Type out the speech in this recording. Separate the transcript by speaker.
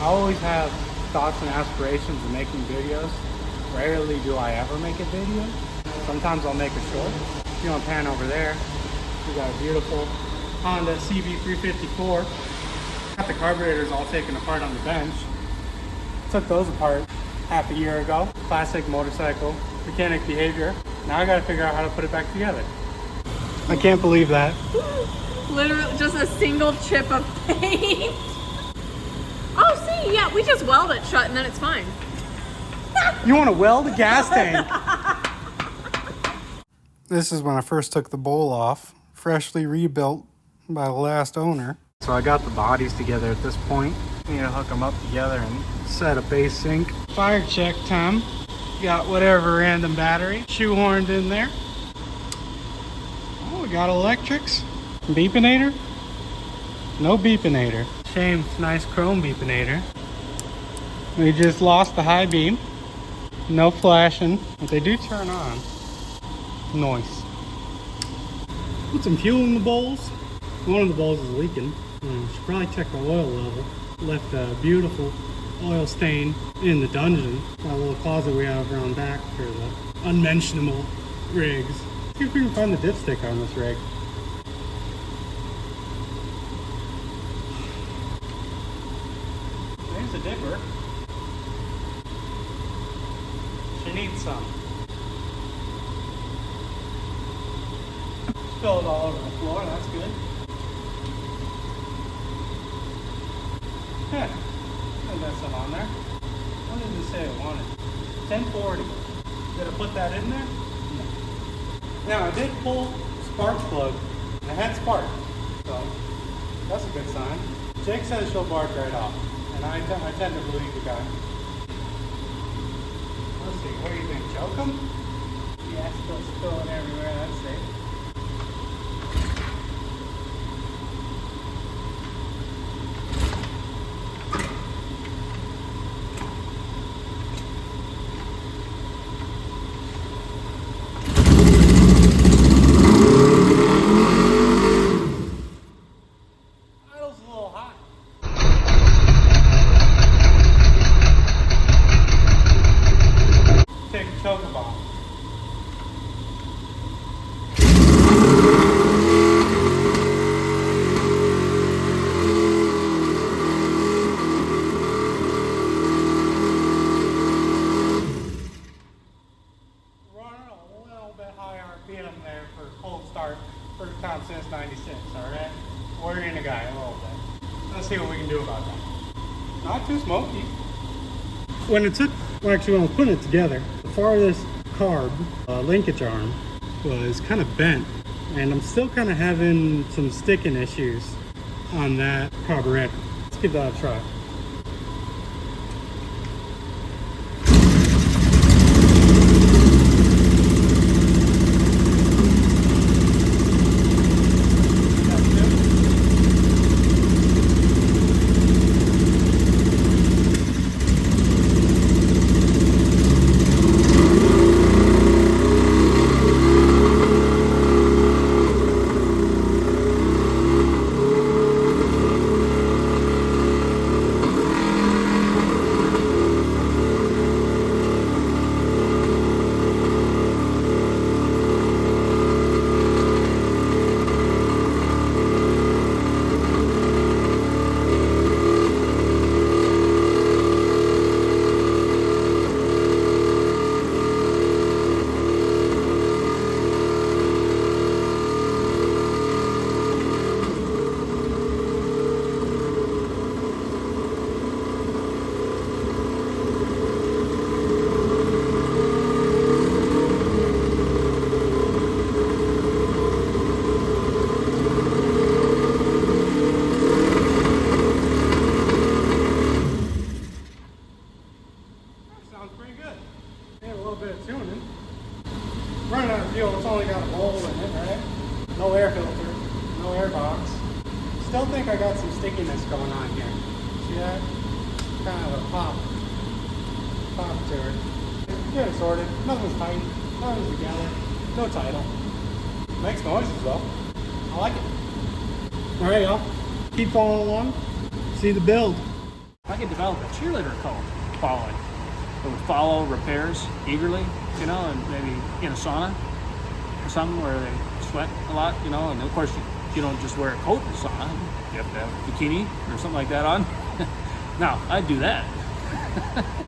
Speaker 1: I always have thoughts and aspirations of making videos. Rarely do I ever make a video. Sometimes I'll make a short. If you want to pan over there, we got a beautiful Honda CB350 Four. Got the carburetors all taken apart on the bench. Took those apart half a year ago. Classic motorcycle mechanic behavior. Now I gotta figure out how to put it back together. I can't believe that.
Speaker 2: Literally just a single chip of paint. Oh, see, yeah, we just weld it shut and then it's fine.
Speaker 1: You want to weld a gas tank? This is when I first took the bowl off, freshly rebuilt by the last owner. So I got the bodies together at this point. Need to hook them up together and set a base sync. Fire check time. Got whatever random battery shoehorned in there. Oh, we got electrics. Beepinator? No beepinator. Shame, it's nice chrome beepinator. We just lost the high beam. No flashing, but they do turn on. Nice. Put some fuel in the bowls. One of the bowls is leaking. Should probably check the oil level. Left a beautiful oil stain in the dungeon. That little closet we have around back for the unmentionable rigs. See if we can find the dipstick on this rig. There's a dipper. She needs some. Spilled all over the floor, that's good. Yeah, I got some on there. What did it say it wanted? 1040. Did I put that in there? No. Now I did pull spark plug and it had spark, so that's a good sign. Jake says she'll bark right off, and I tend to believe the guy. Let's see, what do you think? Choke him? Yeah, still spilling everywhere, that's safe. There for cold start, first time since '96. All right, worrying the guy a little bit. Let's see what we can do about that. Not too smoky. When I was putting it together, the farthest carb linkage arm was kind of bent, and I'm still kind of having some sticking issues on that carburetor. Let's give that a try. Running out of fuel, it's only got a bowl in it, right? No air filter, no air box. Still think I got some stickiness going on here. See that? Kind of a pop to it. Good sorted, nothing's tight, nothing's together, no title. Makes noises though. I like it. Alright y'all, keep following along, see the build.
Speaker 3: I could develop a cheerleader cult following. It would follow repairs eagerly, you know, and maybe in a sauna or something where they sweat a lot, you know, and of course you don't just wear a coat in the sauna. You have to have a bikini or something like that on. Now, I'd do that.